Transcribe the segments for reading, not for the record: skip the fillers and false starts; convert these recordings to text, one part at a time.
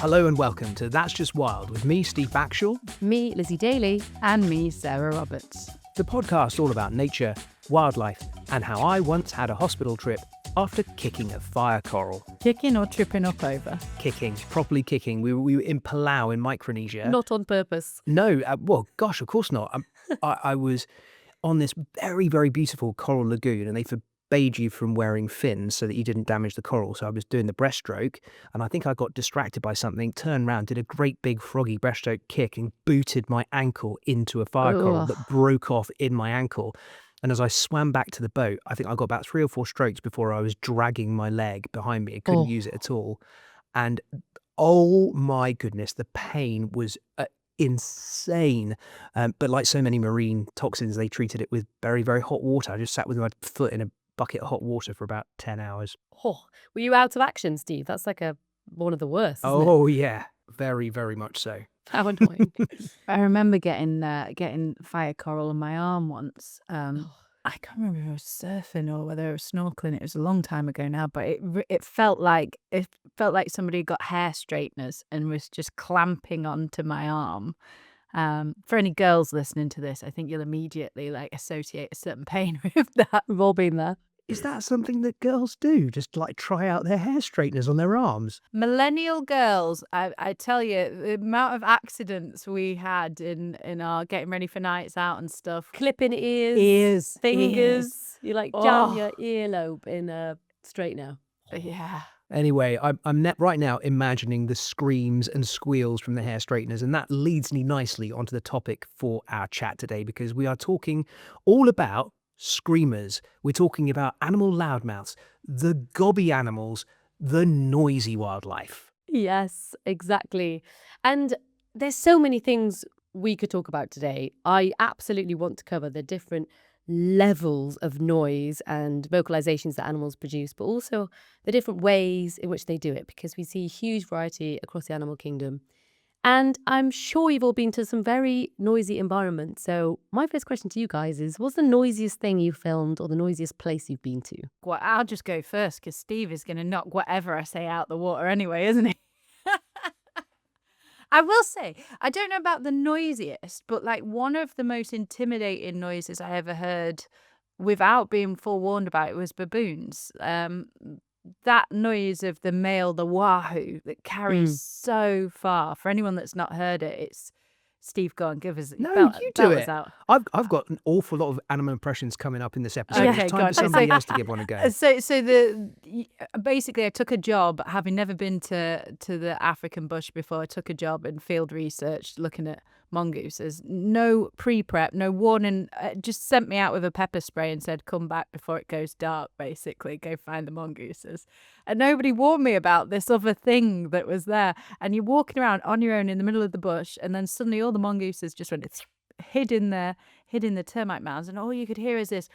Hello and welcome to That's Just Wild with me, Steve Backshall. Me, Lizzie Daly. And me, Sarah Roberts. The podcast all about nature, wildlife, and how I once had a hospital trip after kicking a fire coral. Kicking or tripping up over? Kicking, properly kicking. We were in Palau in Micronesia. Not on purpose. No, well, gosh, of course not. I was on this very, very beautiful coral lagoon, and they forbade you from wearing fins so that you didn't damage the coral. So I was doing the breaststroke, and I think I got distracted by something, turned around, did a great big froggy breaststroke kick and booted my ankle into a fire coral that broke off in my ankle. And as I swam back to the boat, I think I got about 3 or 4 strokes before I was dragging my leg behind me. I couldn't use it at all. And oh my goodness, the pain was insane. But like so many marine toxins, they treated it with very, very hot water. I just sat with my foot in a bucket of hot water for about 10 hours. Oh, were you out of action, Steve? That's like one of the worst, isn't it? Oh, yeah. Very, very much so. How annoying. I remember getting fire coral on my arm once. I can't remember if I was surfing or whether I was snorkeling. It was a long time ago now, but it felt like somebody got hair straighteners and was just clamping onto my arm. For any girls listening to this, I think you'll immediately associate a certain pain with that. We've all been there. Is that something that girls do? Just try out their hair straighteners on their arms? Millennial girls, I tell you, the amount of accidents we had in our getting ready for nights out and stuff. Clipping ears, fingers. Ears. You jam your earlobe in a straightener. Yeah. Anyway, I'm right now imagining the screams and squeals from the hair straighteners, and that leads me nicely onto the topic for our chat today, because we are talking all about screamers. We're talking about animal loudmouths, the gobby animals, the noisy wildlife. Yes, exactly. And there's so many things we could talk about today. I absolutely want to cover the different levels of noise and vocalizations that animals produce, but also the different ways in which they do it, because we see huge variety across the animal kingdom. And I'm sure you've all been to some very noisy environments. So my first question to you guys is, what's the noisiest thing you filmed or the noisiest place you've been to? Well, I'll just go first because Steve is going to knock whatever I say out the water anyway, isn't he? I will say, I don't know about the noisiest, but one of the most intimidating noises I ever heard without being forewarned about it was baboons. That noise of the male, the wahoo, that carries so far. For anyone that's not heard it, it's Steve, go on, give us. No, you do it. I've got an awful lot of animal impressions coming up in this episode. Okay, it's time for somebody else to give one a go. Basically, I took a job, having never been to the African bush before. I took a job in field research, looking at mongooses. No pre-prep, no warning. Just sent me out with a pepper spray and said, "Come back before it goes dark." Basically, go find the mongooses. And nobody warned me about this other thing that was there. And you're walking around on your own in the middle of the bush, and then suddenly all the mongooses just went hid in the termite mounds, and all you could hear is this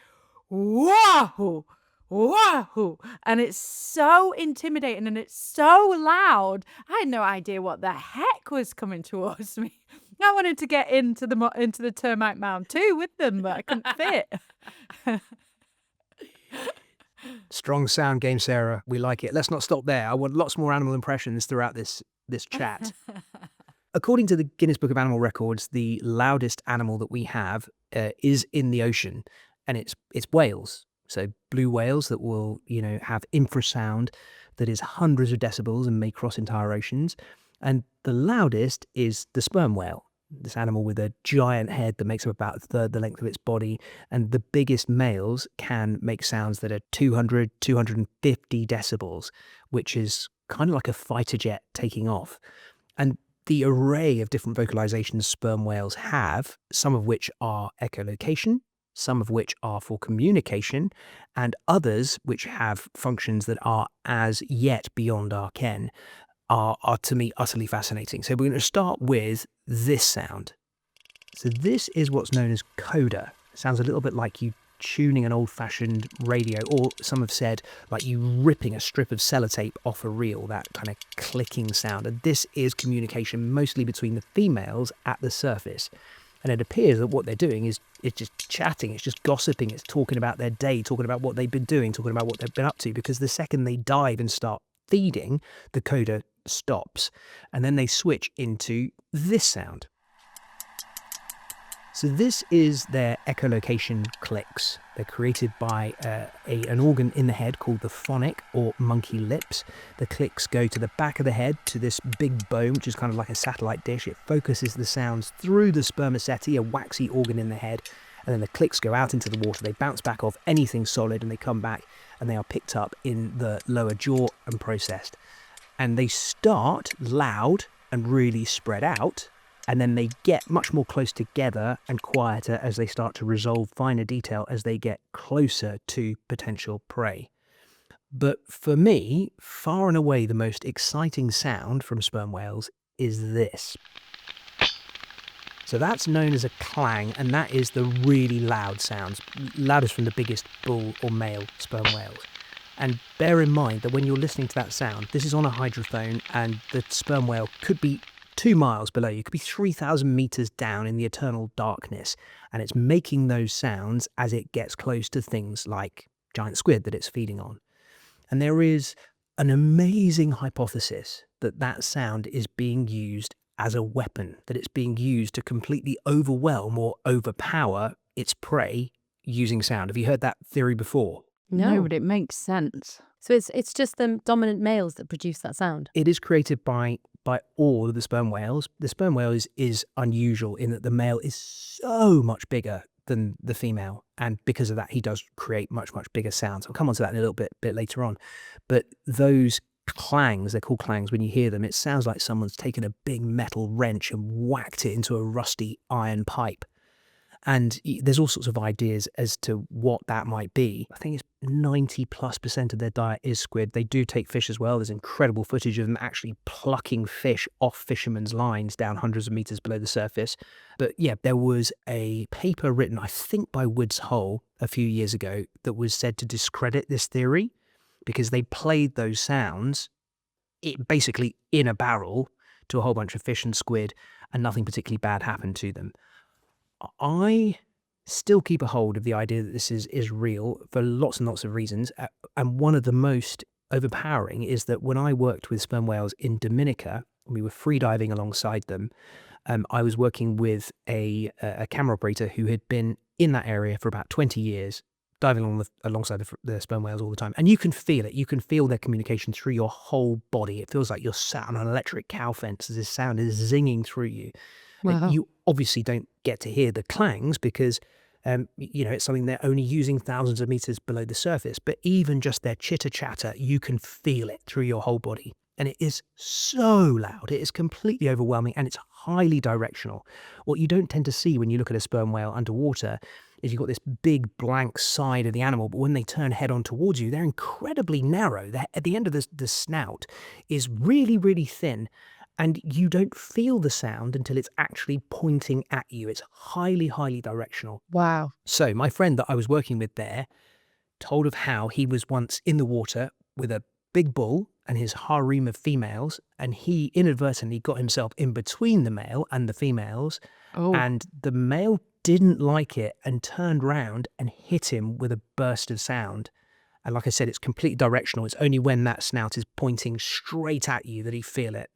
wahoo, wahoo, and it's so intimidating and it's so loud. I had no idea what the heck was coming towards me. I wanted to get into the termite mound too with them, but I couldn't fit. Strong sound game, Sarah. We like it. Let's not stop there. I want lots more animal impressions throughout this chat. According to the Guinness Book of Animal Records, the loudest animal that we have is in the ocean, and it's whales. So blue whales that will, have infrasound that is hundreds of decibels and may cross entire oceans. And the loudest is the sperm whale, this animal with a giant head that makes up about a third the length of its body. And the biggest males can make sounds that are 200, 250 decibels, which is kind of like a fighter jet taking off. And the array of different vocalizations sperm whales have, some of which are echolocation, some of which are for communication, and others which have functions that are as yet beyond our ken, are to me utterly fascinating. So we're going to start with this sound. So this is what's known as coda. It sounds a little bit like you tuning an old-fashioned radio, or some have said like you ripping a strip of sellotape off a reel, that kind of clicking sound. And this is communication mostly between the females at the surface. And it appears that what they're doing is it's just chatting, it's just gossiping, it's talking about their day, talking about what they've been doing, talking about what they've been up to, because the second they dive and start feeding, the coda stops, and then they switch into this sound. So this is their echolocation clicks. They're created by an organ in the head called the phonic or monkey lips. The clicks go to the back of the head to this big bone, which is kind of like a satellite dish. It focuses the sounds through the spermaceti, a waxy organ in the head, and then the clicks go out into the water. They bounce back off anything solid and they come back and they are picked up in the lower jaw and processed. And they start loud and really spread out, and then they get much more close together and quieter as they start to resolve finer detail as they get closer to potential prey. But for me, far and away the most exciting sound from sperm whales is this. So that's known as a clang, and that is the really loud sounds, loudest from the biggest bull or male sperm whales. And bear in mind that when you're listening to that sound, this is on a hydrophone, and the sperm whale could be 2 miles below you, could be 3,000 meters down in the eternal darkness, and it's making those sounds as it gets close to things like giant squid that it's feeding on. And there is an amazing hypothesis that that sound is being used as a weapon, that it's being used to completely overwhelm or overpower its prey using sound. Have you heard that theory before? No, but it makes sense. So it's just the dominant males that produce that sound. It is created by all of the sperm whales. The sperm whale is unusual in that the male is so much bigger than the female, and because of that he does create much bigger sounds. I'll come on to that in a little bit later on. But those clangs, they're called clangs, when you hear them, it sounds like someone's taken a big metal wrench and whacked it into a rusty iron pipe. And there's all sorts of ideas as to what that might be. I think it's 90+% of their diet is squid. They do take fish as well. There's incredible footage of them actually plucking fish off fishermen's lines down hundreds of meters below the surface. But yeah, there was a paper written, I think by Woods Hole a few years ago, that was said to discredit this theory because they played those sounds basically in a barrel to a whole bunch of fish and squid, and nothing particularly bad happened to them. I still keep a hold of the idea that this is real for lots and lots of reasons. And one of the most overpowering is that when I worked with sperm whales in Dominica, we were free diving alongside them. I was working with a camera operator who had been in that area for about 20 years, diving alongside the sperm whales all the time. And you can feel it. You can feel their communication through your whole body. It feels like you're sat on an electric cow fence as this sound is zinging through you. Wow. You obviously don't get to hear the clangs because, it's something they're only using thousands of meters below the surface. But even just their chitter-chatter, you can feel it through your whole body. And it is so loud. It is completely overwhelming, and it's highly directional. What you don't tend to see when you look at a sperm whale underwater is you've got this big blank side of the animal, but when they turn head on towards you, they're incredibly narrow. At the end of the snout is really, really thin. And you don't feel the sound until it's actually pointing at you. It's highly, highly directional. Wow. So my friend that I was working with there told of how he was once in the water with a big bull and his harem of females, and he inadvertently got himself in between the male and the females, and the male didn't like it and turned round and hit him with a burst of sound. And like I said, it's completely directional. It's only when that snout is pointing straight at you that you feel it.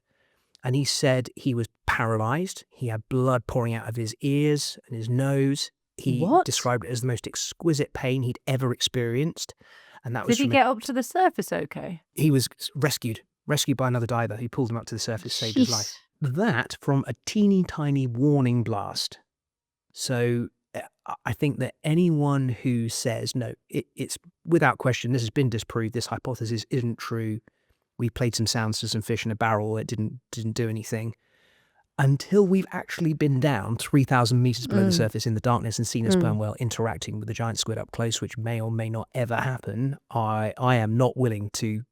And he said he was paralyzed. He had blood pouring out of his ears and his nose. He described it as the most exquisite pain he'd ever experienced. And that was Did he get up to the surface okay? He was rescued by another diver who pulled him up to the surface, saved his life. That from a teeny tiny warning blast. So I think that anyone who says, no, it's without question, this has been disproved, this hypothesis isn't true, we played some sounds to some fish in a barrel, it didn't do anything, until we've actually been down 3,000 meters below the surface in the darkness and seen a sperm whale interacting with a giant squid up close, which may or may not ever happen, I am not willing to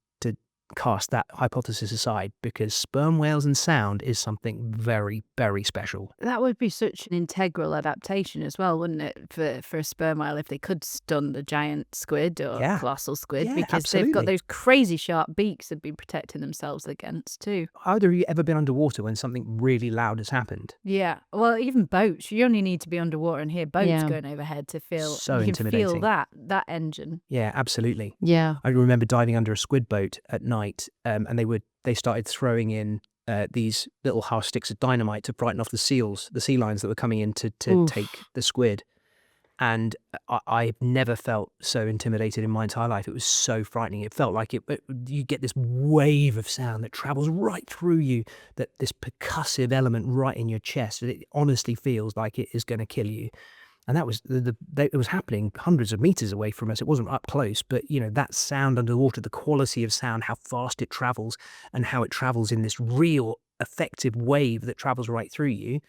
cast that hypothesis aside, because sperm whales and sound is something very, very special. That would be such an integral adaptation as well, wouldn't it, for a sperm whale if they could stun the giant squid or colossal squid, because they've got those crazy sharp beaks they've been protecting themselves against too. Either of you ever been underwater when something really loud has happened? Yeah, well, even boats, you only need to be underwater and hear boats going overhead to feel, so you can intimidating. feel that engine. Yeah, absolutely. Yeah. I remember diving under a squid boat at night night, and they started throwing in these little half sticks of dynamite to frighten off the sea lions that were coming in to take the squid. And I've never felt so intimidated in my entire life. It was so frightening. It felt like you get this wave of sound that travels right through you, that this percussive element right in your chest. It honestly feels like it is going to kill you. And that was it was happening hundreds of meters away from us. It wasn't up close, but that sound underwater, the quality of sound, how fast it travels, and how it travels in this real effective wave that travels right through you.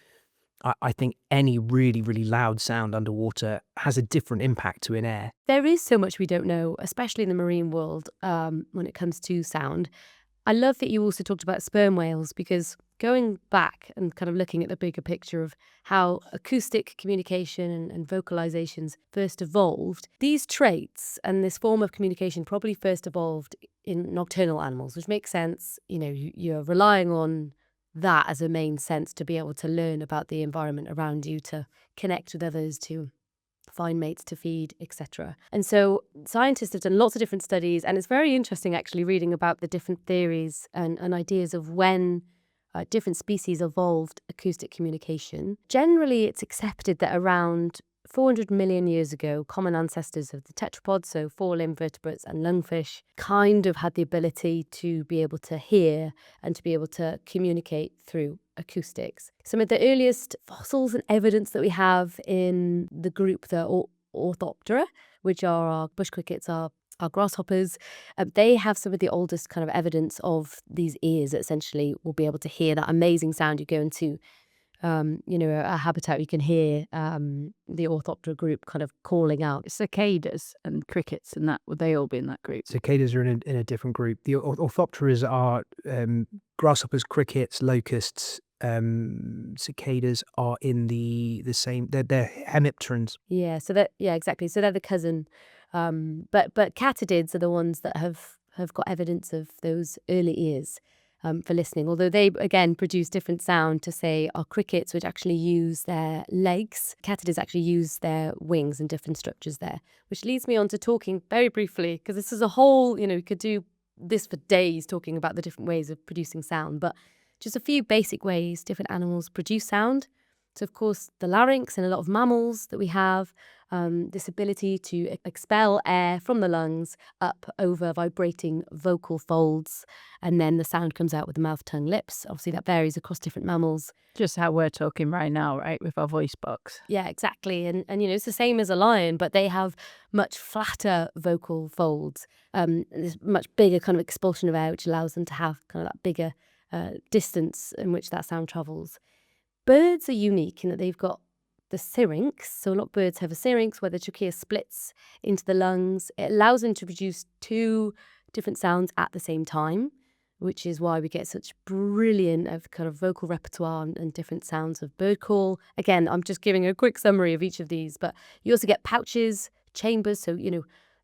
I think any really, really loud sound underwater has a different impact to in air. There is so much we don't know, especially in the marine world, when it comes to sound. I love that you also talked about sperm whales, because going back and kind of looking at the bigger picture of how acoustic communication and vocalizations first evolved, these traits and this form of communication probably first evolved in nocturnal animals, which makes sense. You're relying on that as a main sense to be able to learn about the environment around you, to connect with others, to find mates to feed, etc. And so scientists have done lots of different studies, and it's very interesting actually reading about the different theories and ideas of when different species evolved acoustic communication. Generally, it's accepted that around 400 million years ago, common ancestors of the tetrapods, so four-limbed vertebrates and lungfish, kind of had the ability to be able to hear and to be able to communicate through acoustics. Some of the earliest fossils and evidence that we have in the group, the Orthoptera, which are our bush crickets, our grasshoppers, they have some of the oldest kind of evidence of these ears that essentially will be able to hear that amazing sound. You go into a habitat, you can hear the Orthoptera group kind of calling out. Cicadas and crickets and that, would they all be in that group? Cicadas are in a different group. The Orthopteras are grasshoppers, crickets, locusts. Cicadas are in the same. They're hemipterans. Yeah, exactly. So they're the cousin. But catidids are the ones that have got evidence of those early ears. For listening, although they again produce different sound to say our crickets, which actually use their legs. Catidids actually use their wings and different structures there, which leads me on to talking very briefly, because this is a whole, we could do this for days talking about the different ways of producing sound, but just a few basic ways different animals produce sound. So of course the larynx in a lot of mammals that we have, this ability to expel air from the lungs up over vibrating vocal folds, and then the sound comes out with the mouth, tongue, lips. Obviously that varies across different mammals. Just how we're talking right now, right, with our voice box. Yeah, exactly. And it's the same as a lion, but they have much flatter vocal folds. There's much bigger kind of expulsion of air, which allows them to have kind of that bigger distance in which that sound travels. Birds are unique in that they've got the syrinx. So a lot of birds have a syrinx where the trachea splits into the lungs. It allows them to produce two different sounds at the same time, which is why we get such brilliant kind of vocal repertoire and different sounds of bird call. Again, I'm just giving a quick summary of each of these, but you also get pouches, chambers. So,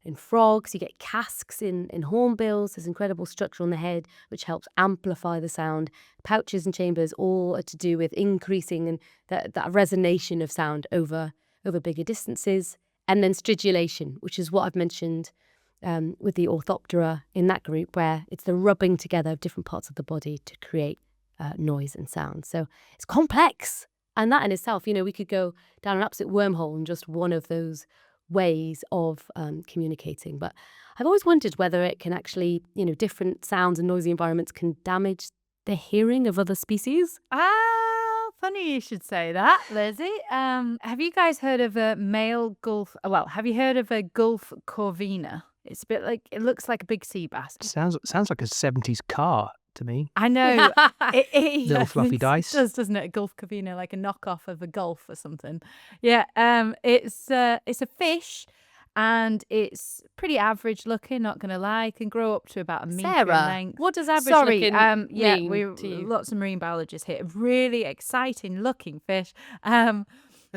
in frogs, you get casques in hornbills. There's incredible structure on the head, which helps amplify the sound. Pouches and chambers all are to do with increasing and that resonation of sound over bigger distances. And then stridulation, which is what I've mentioned with the Orthoptera in that group, where it's the rubbing together of different parts of the body to create noise and sound. So it's complex. And that in itself, we could go down an absolute wormhole in just one of those ways of communicating. But I've always wondered whether it can actually, different sounds and noisy environments can damage the hearing of other species. Funny you should say that, Lizzie. Have you guys heard of a male Gulf? Well, have you heard of a Gulf corvina? It's a bit like, it looks like a big sea bass. Sounds like a 70s car to me. I know. Little fluffy dice. It does, doesn't it? A Gulf corvina, like a knockoff of a Gulf or something. Yeah. It's a fish, and it's pretty average looking. Not gonna lie, it can grow up to about a meter in Sarah, length. what does average Sorry, looking yeah, mean we're to you? lots of marine biologists here. Really exciting looking fish.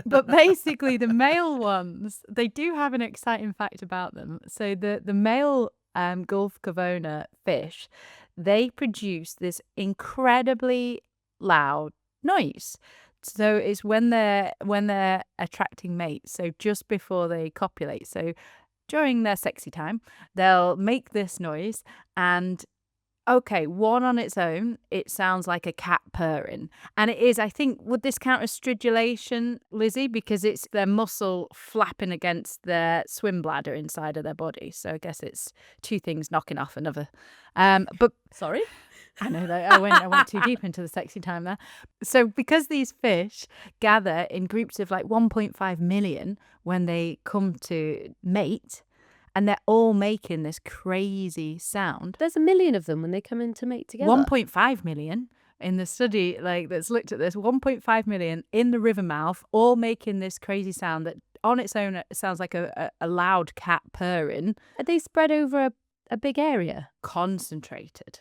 But basically, the male ones, they do have an exciting fact about them. So the male Gulf corvina fish, they produce this incredibly loud noise. So it's when they're attracting mates. So just before they copulate. So during their sexy time, they'll make this noise, and Okay, one on its own, it sounds like a cat purring. And it is, I think, would this count as stridulation, Lizzie? Because it's their muscle flapping against their swim bladder inside of their body. So I guess it's two things knocking off another. But Sorry? I know that I went too deep into the sexy time there. So because these fish gather in groups of like 1.5 million when they come to mate, and they're all making this crazy sound. There's a million of them when they come in to mate together. 1.5 million in the study that's looked at this, 1.5 million in the river mouth, all making this crazy sound that on its own it sounds like a loud cat purring. Are they spread over a big area? Concentrated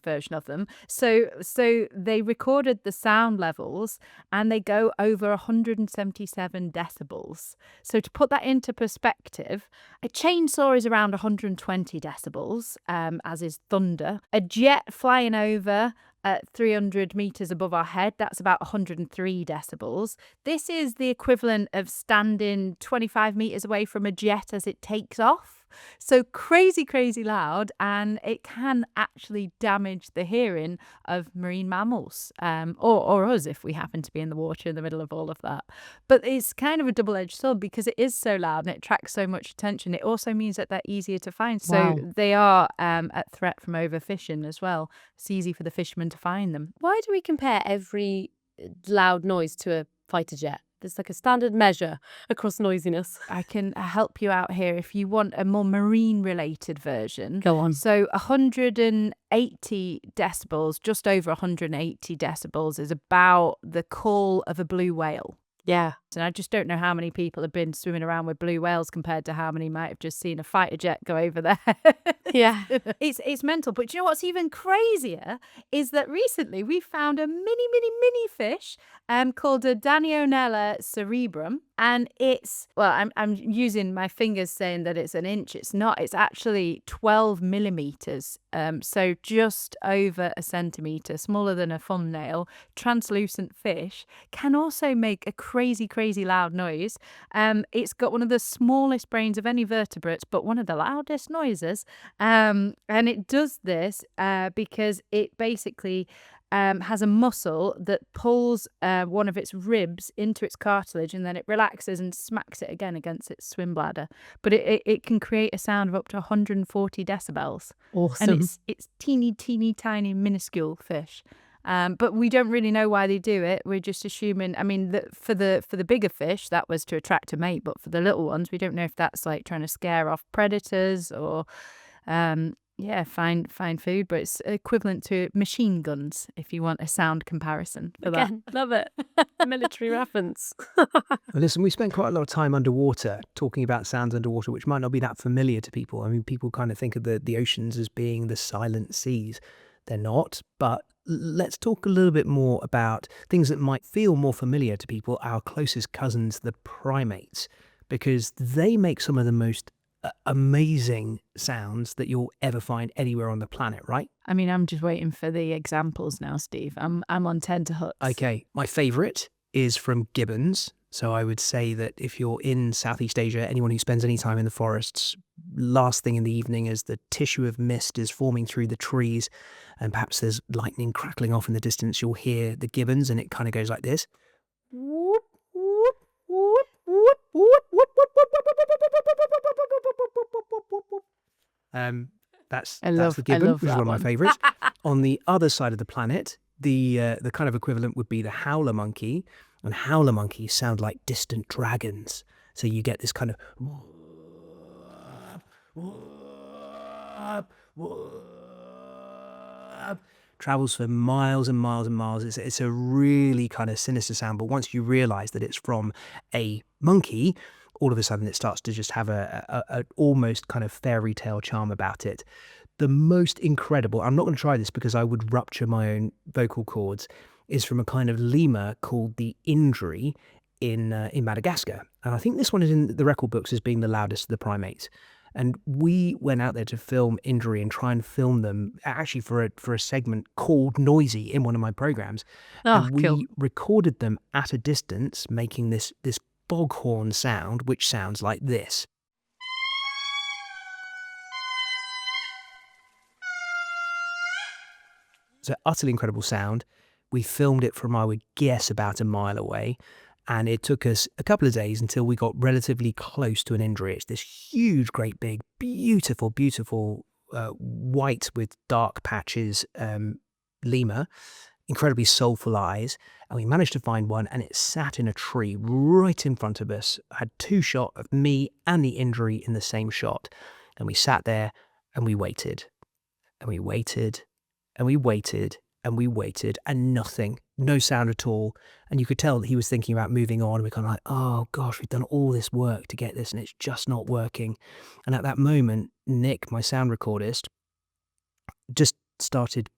version of them. So they recorded the sound levels and they go over 177 decibels. So to put that into perspective, a chainsaw is around 120 decibels, as is thunder. A jet flying over at 300 meters above our head, that's about 103 decibels. This is the equivalent of standing 25 meters away from a jet as it takes off. So crazy, crazy loud, and it can actually damage the hearing of marine mammals, or us if we happen to be in the water in the middle of all of that. But it's kind of a double-edged sword because it is so loud and it attracts so much attention. It also means that they're easier to find. Wow. So they are at threat from overfishing as well. It's easy for the fishermen to find them. Why do we compare every loud noise to a fighter jet? There's like a standard measure across noisiness. I can help you out here if you want a more marine-related version. Go on. So 180 decibels, just over 180 decibels, is about the call of a blue whale. Yeah. And I just don't know how many people have been swimming around with blue whales compared to how many might have just seen a fighter jet go over there. Yeah. It's mental. But do you know what's even crazier is that recently we found a mini fish called a Danionella cerebrum. And it's, well, I'm using my fingers saying that it's an inch. It's not. It's actually 12 millimeters. So just over a centimetre, smaller than a thumbnail. Translucent fish can also make a crazy loud noise. It's got one of the smallest brains of any vertebrates, but one of the loudest noises. And it does this because it basically has a muscle that pulls one of its ribs into its cartilage, and then it relaxes and smacks it again against its swim bladder. But it can create a sound of up to 140 decibels. Awesome. And it's teeny tiny minuscule fish. But we don't really know why they do it. We're just assuming. I mean, that for the bigger fish, that was to attract a mate. But for the little ones, we don't know if that's like trying to scare off predators or, find food. But it's equivalent to machine guns if you want a sound comparison for that. Again, love it. Military reference. Well, listen, we spent quite a lot of time underwater talking about sounds underwater, which might not be that familiar to people. I mean, people kind of think of the oceans as being the silent seas. They're not, but let's talk a little bit more about things that might feel more familiar to people, our closest cousins, the primates, because they make some of the most amazing sounds that you'll ever find anywhere on the planet, right? I mean, I'm just waiting for the examples now, Steve. I'm on tenterhooks. Okay, my favourite is from gibbons. So I would say that if you're in Southeast Asia, anyone who spends any time in the forests, last thing in the evening as the tissue of mist is forming through the trees and perhaps there's lightning crackling off in the distance, you'll hear the gibbons and it kind of goes like this. That's the gibbon, which is one of my favourites. On the other side of the planet, the kind of equivalent would be the howler monkey. And howler monkeys sound like distant dragons. So you get this kind of travels for miles and miles and miles. It's a really kind of sinister sound. But once you realise that it's from a monkey, all of a sudden it starts to just have a almost kind of fairy tale charm about it. The most incredible, I'm not going to try this because I would rupture my own vocal cords, is from a kind of lemur called the Indri in Madagascar. And I think this one is in the record books as being the loudest of the primates. And we went out there to film Indri and try and film them actually for a segment called Noisy in one of my programs. And we recorded them at a distance, making this foghorn sound, which sounds like this. It's an utterly incredible sound. We filmed it from, I would guess, about a mile away. And it took us a couple of days until we got relatively close to an injury. It's this huge, great big, beautiful, beautiful white with dark patches lemur, incredibly soulful eyes. And we managed to find one, and it sat in a tree right in front of us. I had 2 shots of me and the injury in the same shot. And we sat there and we waited and we waited and we waited and we waited, and nothing, no sound at all. And you could tell that he was thinking about moving on. We're kind of like, oh gosh, we've done all this work to get this and it's just not working. And at that moment, Nick, my sound recordist, just started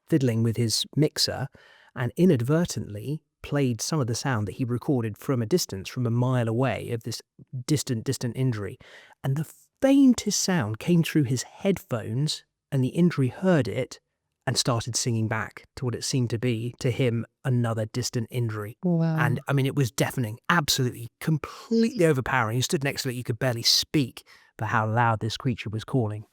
fiddling with his mixer and inadvertently played some of the sound that he recorded from a distance, from a mile away, of this distant injury. And the faintest sound came through his headphones, and the injury heard it and started singing back to what it seemed to be, to him, another distant injury. Wow. And I mean, it was deafening, absolutely, completely overpowering. You stood next to it, you could barely speak for how loud this creature was calling.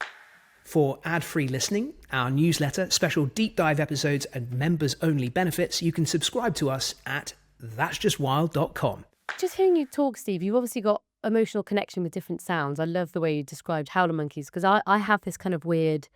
For ad-free listening, our newsletter, special deep dive episodes, and members-only benefits, you can subscribe to us at that'sjustwild.com. Just hearing you talk, Steve, you've obviously got emotional connection with different sounds. I love the way you described howler monkeys, because I have this kind of weird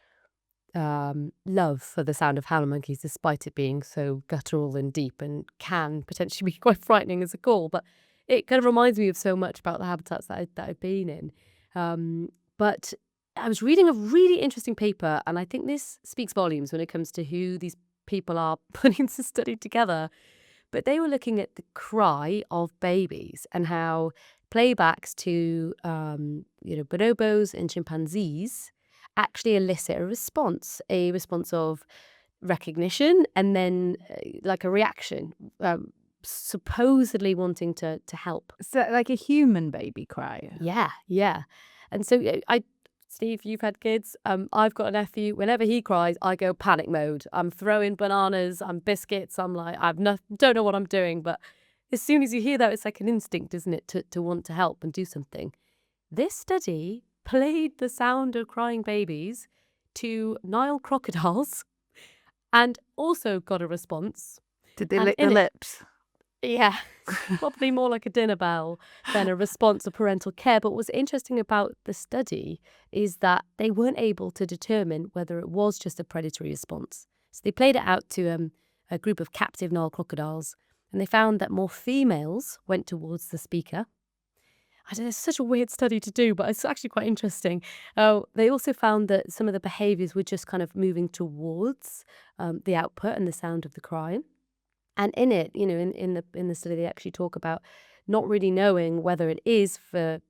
love for the sound of howler monkeys, despite it being so guttural and deep and can potentially be quite frightening as a call. But it kind of reminds me of so much about the habitats that I've been in. But I was reading a really interesting paper, and I think this speaks volumes when it comes to who these people are putting this study together. But they were looking at the cry of babies and how playbacks to bonobos and chimpanzees actually elicit a response of recognition and then like a reaction, supposedly wanting to help. So like a human baby cry. Yeah. And so Steve, you've had kids. I've got a nephew. Whenever he cries, I go panic mode. I'm throwing bananas, I'm biscuits. I'm like, don't know what I'm doing. But as soon as you hear that, it's like an instinct, isn't it, to want to help and do something. This study played the sound of crying babies to Nile crocodiles and also got a response. Did they And lick in the it- lips? Yeah, probably more like a dinner bell than a response of parental care. But what's interesting about the study is that they weren't able to determine whether it was just a predatory response. So they played it out to a group of captive Nile crocodiles, and they found that more females went towards the speaker. I don't know, it's such a weird study to do, but it's actually quite interesting. They also found that some of the behaviours were just kind of moving towards the output and the sound of the cry. And in it, in the study, they actually talk about not really knowing whether it is for,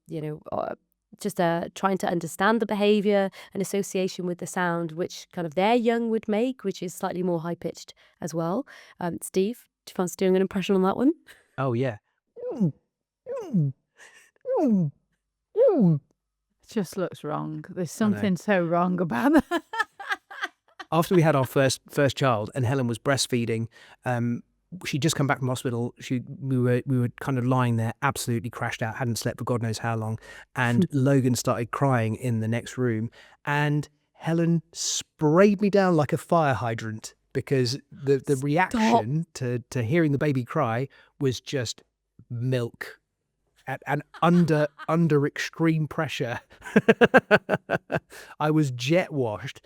just trying to understand the behaviour and association with the sound, which kind of their young would make, which is slightly more high pitched as well. Steve, do you fancy doing an impression on that one? Oh, yeah. It just looks wrong. There's something so wrong about that. After we had our first child and Helen was breastfeeding, she'd just come back from hospital. We were kind of lying there, absolutely crashed out, hadn't slept for God knows how long. And Logan started crying in the next room, and Helen sprayed me down like a fire hydrant because the reaction to hearing the baby cry was just milk. And under extreme pressure, I was jet washed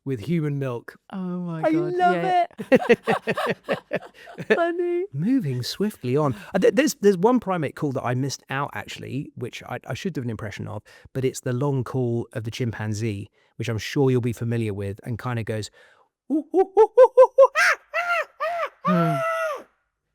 with human milk. Oh my I God. love it. Funny. Moving swiftly on. There's one primate call that I missed out, actually, which I should do an impression of, but it's the long call of the chimpanzee, which I'm sure you'll be familiar with, and kind of goes, "Ooh, ooh, ooh, ooh, ooh, ooh, ah, ah, ah."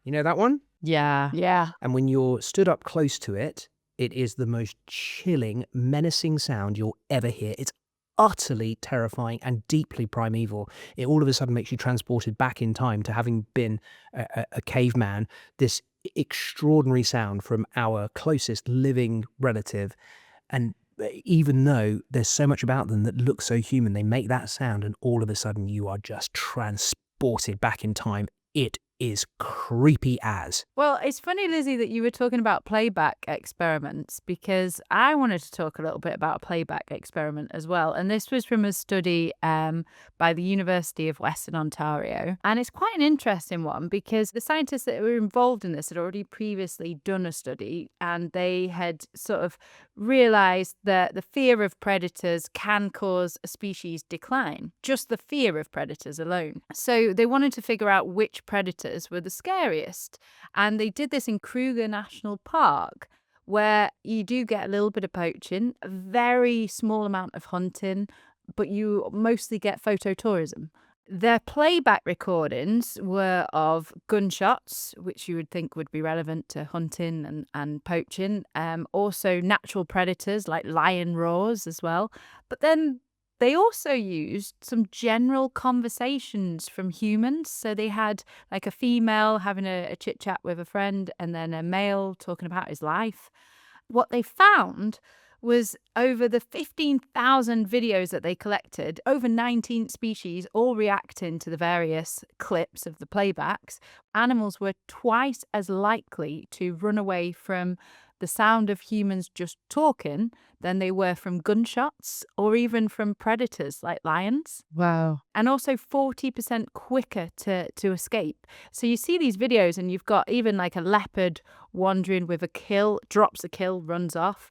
You know that one? Yeah. Yeah. And when you're stood up close to it, it is the most chilling, menacing sound you'll ever hear. It's utterly terrifying and deeply primeval. It all of a sudden makes you transported back in time to having been a caveman. This extraordinary sound from our closest living relative. And even though there's so much about them that looks so human, they make that sound and all of a sudden you are just transported back in time. It is creepy as. Well, it's funny, Lizzie, that you were talking about playback experiments, because I wanted to talk a little bit about a playback experiment as well. And this was from a study by the University of Western Ontario. And it's quite an interesting one because the scientists that were involved in this had already previously done a study, and they had sort of realized that the fear of predators can cause a species decline, just the fear of predators alone. So they wanted to figure out which predators were the scariest. And they did this in Kruger National Park, where you do get a little bit of poaching, a very small amount of hunting, but you mostly get phototourism. Their playback recordings were of gunshots, which you would think would be relevant to hunting and poaching. Also natural predators like lion roars as well. But then they also used some general conversations from humans. So they had like a female having a chit chat with a friend, and then a male talking about his life. What they found was over the 15,000 videos that they collected, over 19 species all reacting to the various clips of the playbacks, animals were twice as likely to run away from the sound of humans just talking than they were from gunshots or even from predators like lions. Wow. And also 40% quicker to escape. So you see these videos and you've got even like a leopard wandering with a kill, drops a kill, runs off.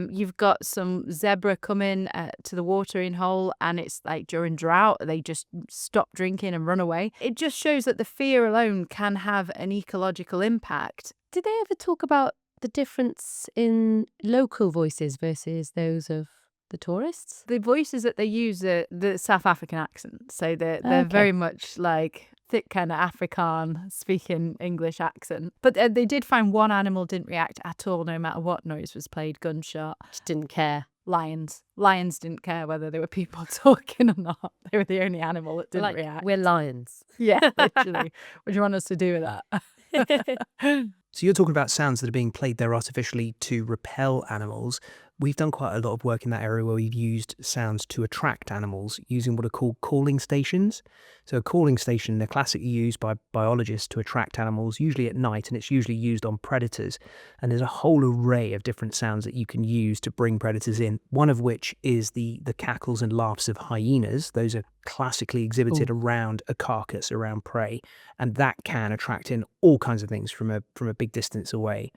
You've got some zebra coming to the watering hole, and it's like during drought, they just stop drinking and run away. It just shows that the fear alone can have an ecological impact. Did they ever talk about the difference in local voices versus those of the tourists? The voices that they use are the South African accent. So they're Okay. very much like thick kind of Afrikaan speaking English accent. But they did find one animal didn't react at all, no matter what noise was played, gunshot. Just didn't care. Lions. Lions didn't care whether there were people talking or not. They were the only animal that didn't Like, react. we're lions. Yeah, literally. What do you want us to do with that? So you're talking about sounds that are being played there artificially to repel animals. We've done quite a lot of work in that area where we've used sounds to attract animals using what are called calling stations. So a calling station, they're classically used by biologists to attract animals, usually at night, and it's usually used on predators. And there's a whole array of different sounds that you can use to bring predators in, one of which is the cackles and laughs of hyenas. Those are classically exhibited around a carcass, around prey, and that can attract in all kinds of things from a big distance away.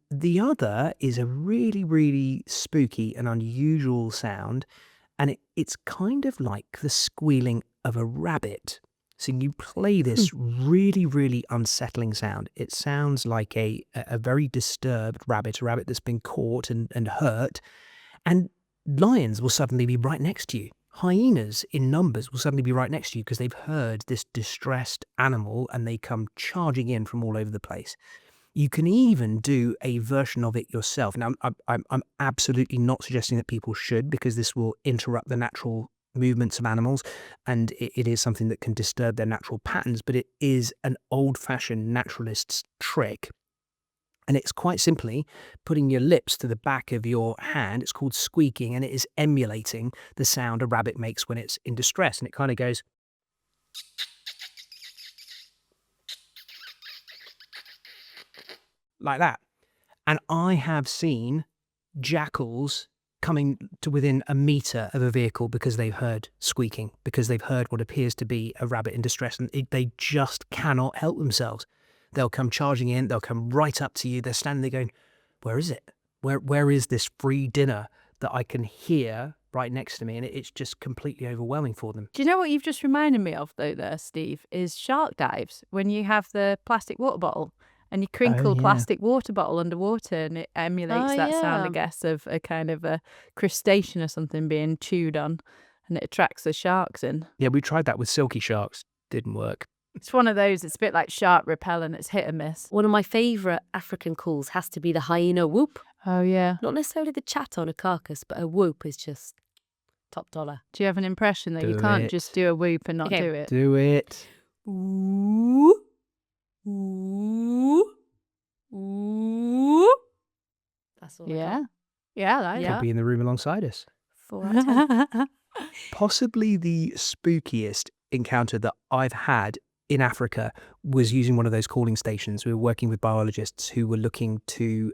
The other is a really, really spooky and unusual sound, and it's kind of like the squealing of a rabbit. So you play this really, really unsettling sound. It sounds like a very disturbed rabbit, a rabbit that's been caught and hurt, and lions will suddenly be right next to you. Hyenas in numbers will suddenly be right next to you because they've heard this distressed animal and they come charging in from all over the place. You can even do a version of it yourself. Now, I'm absolutely not suggesting that people should, because this will interrupt the natural movements of animals, and it is something that can disturb their natural patterns, but it is an old-fashioned naturalist's trick. And it's quite simply putting your lips to the back of your hand. It's called squeaking, and it is emulating the sound a rabbit makes when it's in distress. And it kind of goes like that. And I have seen jackals coming to within a metre of a vehicle because they've heard squeaking, because they've heard what appears to be a rabbit in distress, and they just cannot help themselves. They'll come charging in, they'll come right up to you, they're standing there going, where is it? Where is this free dinner that I can hear right next to me? And it's just completely overwhelming for them. Do you know what you've just reminded me of, though, there, Steve, is shark dives, when you have the plastic water bottle and you crinkle yeah. plastic water bottle underwater, and it emulates that sound, I yeah. guess, of a kind of a crustacean or something being chewed on, and it attracts the sharks in. Yeah, we tried that with silky sharks. Didn't work. It's one of those, it's a bit like shark repellent, it's hit and miss. One of my favourite African calls has to be the hyena whoop. Oh, yeah. Not necessarily the chat on a carcass, but a whoop is just top dollar. Do you have an impression that you Do can't it. just do a whoop and not Okay. do it? Do it. Ooh. Ooh. Ooh. That's all I Yeah. got. Yeah, I like Yeah. Could be in the room alongside us. 4 out of 10. that. Possibly the spookiest encounter that I've had in Africa was using one of those calling stations. We were working with biologists who were looking to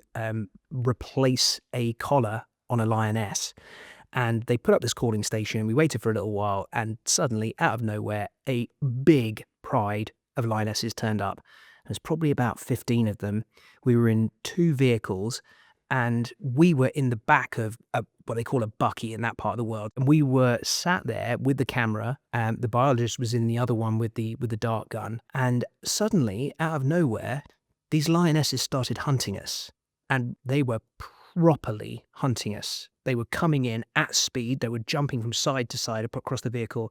replace a collar on a lioness. And they put up this calling station. We waited for a little while, and suddenly, out of nowhere, a big pride of lionesses turned up. There's probably about 15 of them. We were in 2 vehicles, and we were in the back of what they call a bucky in that part of the world. And we were sat there with the camera, and the biologist was in the other one with the dart gun. And suddenly, out of nowhere, these lionesses started hunting us, and they were properly hunting us. They were coming in at speed. They were jumping from side to side across the vehicle.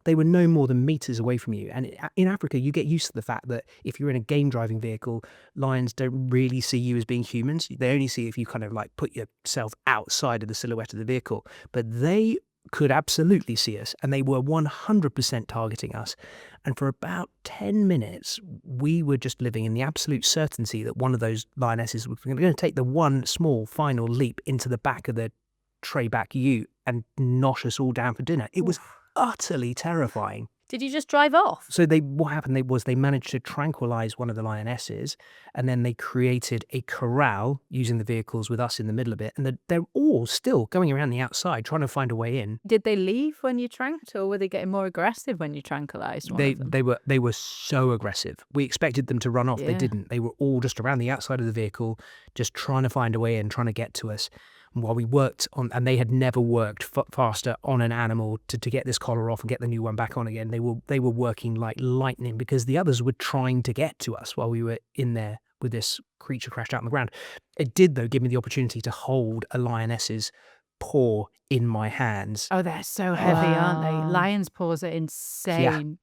They were no more than meters away from you. And in Africa, you get used to the fact that if you're in a game driving vehicle, lions don't really see you as being humans. They only see if you kind of like put yourself outside of the silhouette of the vehicle. But they could absolutely see us, and they were 100% targeting us. And for about 10 minutes, we were just living in the absolute certainty that one of those lionesses was going to take the one small final leap into the back of the tray back ute and nosh us all down for dinner. It was utterly terrifying. Did you just drive off? So what happened was they managed to tranquilize one of the lionesses, and then they created a corral using the vehicles with us in the middle of it. And they're all still going around the outside trying to find a way in. Did they leave when you tranked, or were they getting more aggressive when you tranquilized one of them? They were so aggressive. We expected them to run off. They didn't. They were all just around the outside of the vehicle, just trying to find a way in, trying to get to us. While we worked on, and they had never worked faster on an animal to get this collar off and get the new one back on again. They were working like lightning because the others were trying to get to us while we were in there with this creature crashed out on the ground. It did, though, give me the opportunity to hold a lioness's paw in my hands. Oh, they're so heavy, aren't they? Wow. Lions' paws are insane.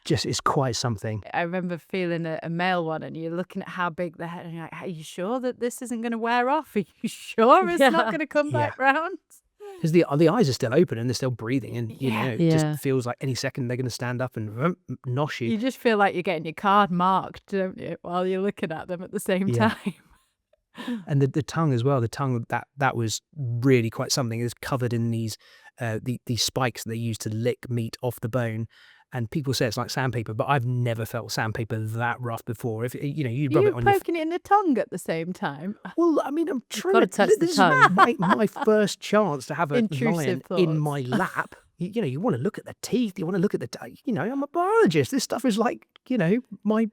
It's quite something. I remember feeling a male one, and you're looking at how big the head, and you're like, are you sure that this isn't going to wear off? Are you sure it's not going to come back round? Because the eyes are still open and they're still breathing, and it Yeah. just feels like any second they're going to stand up and nosh you. You just feel like you're getting your card marked, don't you, while you're looking at them at the same Yeah. time. And the tongue as well. The tongue that was really quite something. It's covered in these spikes they use to lick meat off the bone. And people say it's like sandpaper, but I've never felt sandpaper that rough before. If you rub You it on your poking it in the tongue at the same time. well, I mean, I'm trying gotta to touch the this is tongue. my first chance to have a Intrusive lion thoughts. in my lap. You want to look at the teeth. You want to look at the. I'm a biologist. This stuff is like my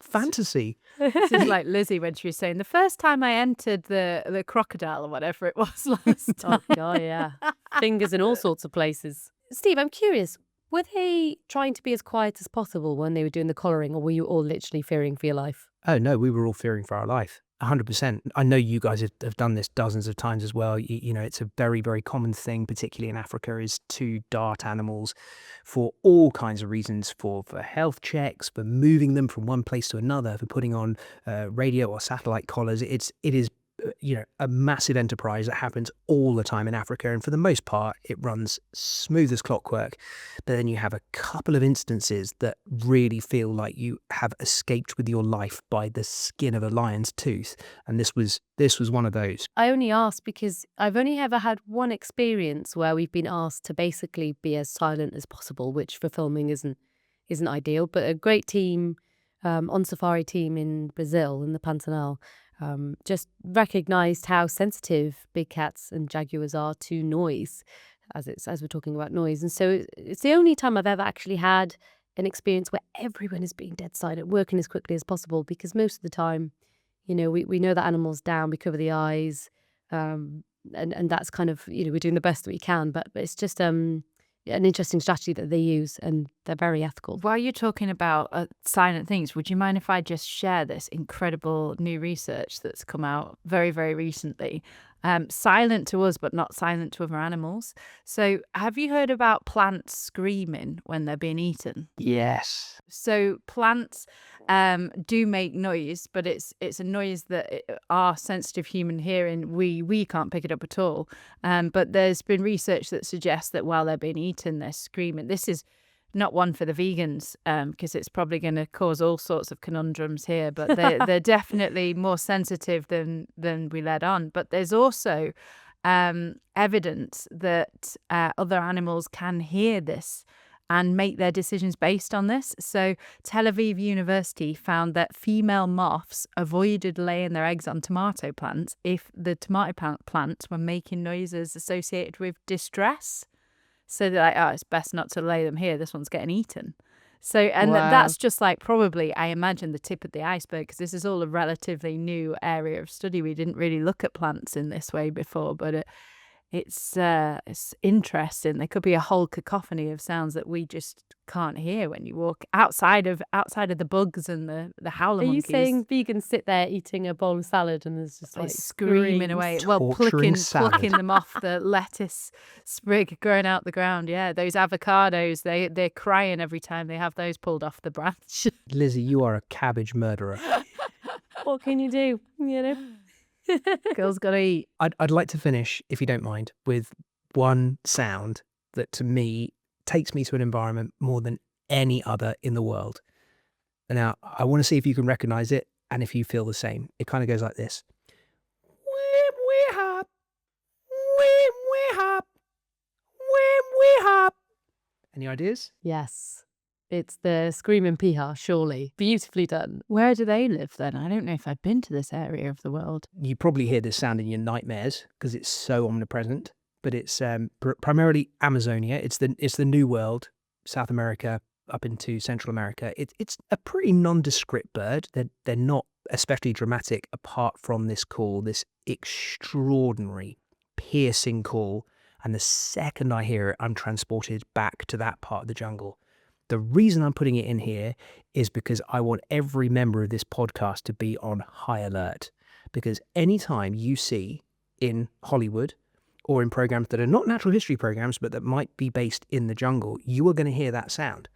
fantasy. This is like Lizzie when she was saying the first time I entered the crocodile or whatever it was last time. Oh, God, yeah. Fingers in all sorts of places. Steve, I'm curious. Were they trying to be as quiet as possible when they were doing the collaring, or were you all literally fearing for your life? Oh no, we were all fearing for our life. 100%. I know you guys have done this dozens of times as well. It's a very, very common thing, particularly in Africa, is to dart animals for all kinds of reasons, for health checks, for moving them from one place to another, for putting on radio or satellite collars. It is a massive enterprise that happens all the time in Africa, and for the most part it runs smooth as clockwork. But then you have a couple of instances that really feel like you have escaped with your life by the skin of a lion's tooth, and this was one of those. I only asked because I've only ever had one experience where we've been asked to basically be as silent as possible, which for filming isn't ideal. But a great team, on safari team in Brazil, in the Pantanal, just recognised how sensitive big cats and jaguars are to noise, as we're talking about noise. And so it's the only time I've ever actually had an experience where everyone is being dead silent, working as quickly as possible, because most of the time, we know that animal's down, we cover the eyes, and that's kind of, we're doing the best that we can, but it's just an interesting strategy that they use, and they're very ethical. While you're talking about silent things, would you mind if I just share this incredible new research that's come out very, very recently? Silent to us, but not silent to other animals. So have you heard about plants screaming when they're being eaten? Yes. So plants do make noise, but it's a noise that our sensitive human hearing, we can't pick it up at all. But there's been research that suggests that while they're being eaten, they're screaming. This is not one for the vegans, because it's probably going to cause all sorts of conundrums here, but they're definitely more sensitive than we let on. But there's also evidence that other animals can hear this and make their decisions based on this. So Tel Aviv University found that female moths avoided laying their eggs on tomato plants if the tomato plants were making noises associated with distress. So they're like, oh, it's best not to lay them here. This one's getting eaten. So, and Wow. that's just like probably, I imagine, the tip of the iceberg, because this is all a relatively new area of study. We didn't really look at plants in this way before, but it's interesting. There could be a whole cacophony of sounds that we just can't hear when you walk outside of the bugs and the howler Are you monkeys. saying vegans sit there eating a bowl of salad and there's just Like like screaming away, well, Torturing salad. plucking them off the lettuce sprig growing out the ground. Yeah, those avocados, they're crying every time they have those pulled off the branch. Lizzie, you are a cabbage murderer. What can you do? You know? Girls gotta eat. I'd like to finish, if you don't mind, with one sound that to me takes me to an environment more than any other in the world. And now I want to see if you can recognize it and if you feel the same. It kind of goes like this. Whip, whip, hop. Whip, whip, hop. Whip, whip, hop. Any ideas? Yes. It's the screaming piha, surely. Beautifully done. Where do they live then? I don't know if I've been to this area of the world. You probably hear this sound in your nightmares because it's so omnipresent. But it's primarily Amazonia. It's the New World, South America, up into Central America. It's a pretty nondescript bird. They're not especially dramatic apart from this call, this extraordinary, piercing call. And the second I hear it, I'm transported back to that part of the jungle. The reason I'm putting it in here is because I want every member of this podcast to be on high alert. Because anytime you see in Hollywood or in programs that are not natural history programs, but that might be based in the jungle, you are going to hear that sound.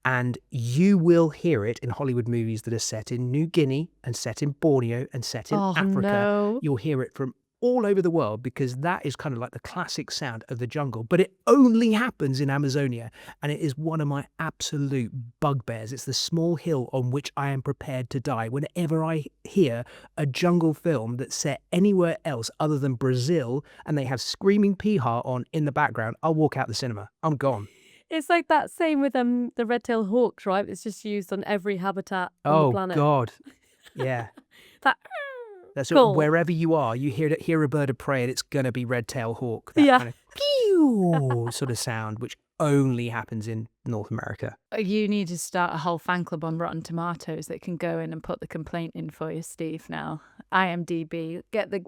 And you will hear it in Hollywood movies that are set in New Guinea and set in Borneo and set in Africa. No. You'll hear it from all over the world because that is kind of like the classic sound of the jungle. But it only happens in Amazonia. And it is one of my absolute bugbears. It's the small hill on which I am prepared to die. Whenever I hear a jungle film that's set anywhere else other than Brazil and they have screaming piha on in the background, I'll walk out the cinema. I'm gone. It's like that same with the red-tailed hawks, right? It's just used on every habitat on the Oh, planet. God. Yeah. That That's Cool. wherever you are, you hear a bird of prey and it's going to be red-tailed hawk. That Yeah. kind of pew sort of sound, which only happens in North America. You need to start a whole fan club on Rotten Tomatoes that can go in and put the complaint in for you, Steve. Now, IMDb, get the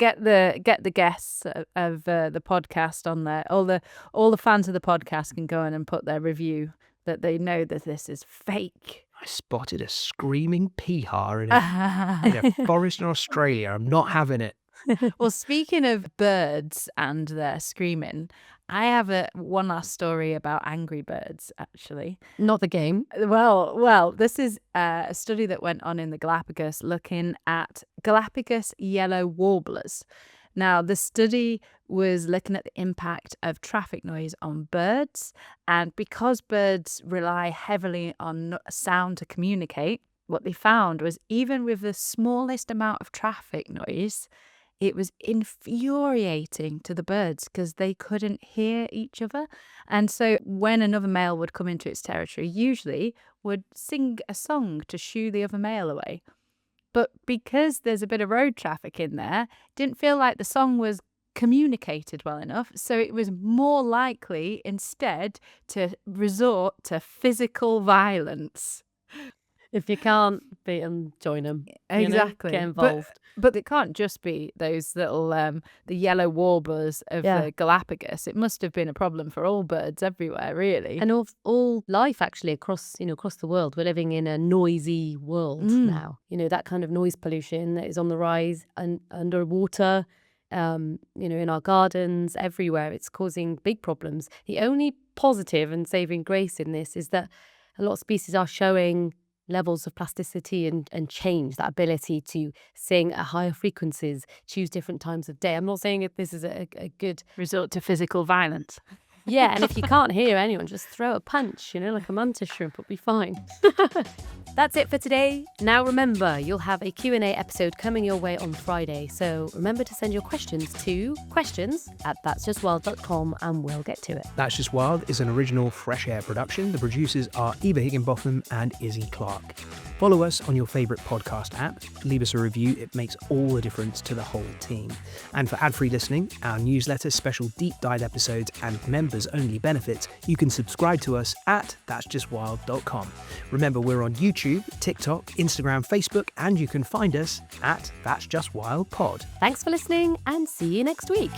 guests of the podcast on there. All the fans of the podcast can go in and put their review that they know that this is fake. I spotted a screaming peaha in a forest in Australia. I'm not having it. Well, speaking of birds and their screaming, I have one last story about angry birds, actually. Not the game. Well, this is a study that went on in the Galapagos looking at Galapagos yellow warblers. Now, the study was looking at the impact of traffic noise on birds, and because birds rely heavily on sound to communicate, what they found was even with the smallest amount of traffic noise, it was infuriating to the birds because they couldn't hear each other. And so when another male would come into its territory, usually would sing a song to shoo the other male away. But because there's a bit of road traffic in there, didn't feel like the song was communicated well enough. So it was more likely instead to resort to physical violence. If you can't beat them, join them. Exactly. Get involved. But it can't just be those little the yellow warblers of Yeah. the Galapagos. It must have been a problem for all birds everywhere, really. And all life actually across the world. We're living in a noisy world Mm. now. That kind of noise pollution that is on the rise and underwater, in our gardens, everywhere. It's causing big problems. The only positive and saving grace in this is that a lot of species are showing levels of plasticity and change, that ability to sing at higher frequencies, choose different times of day. I'm not saying if this is a good Resort to physical violence. Yeah, and if you can't hear anyone, just throw a punch, like a mantis shrimp, it'll be fine. That's it for today. Now remember, you'll have a Q&A episode coming your way on Friday, so remember to send your questions to questions@that'sjustwild.com and we'll get to it. That's Just Wild is an original Fresh Air production. The producers are Eva Higginbotham and Izzy Clark. Follow us on your favourite podcast app. Leave us a review. It makes all the difference to the whole team. And for ad-free listening, our newsletter, special deep dive episodes and members-only benefits, you can subscribe to us at that'sjustwild.com. Remember, we're on YouTube, TikTok, Instagram, Facebook, and you can find us at That's Just Wild Pod. Thanks for listening and see you next week.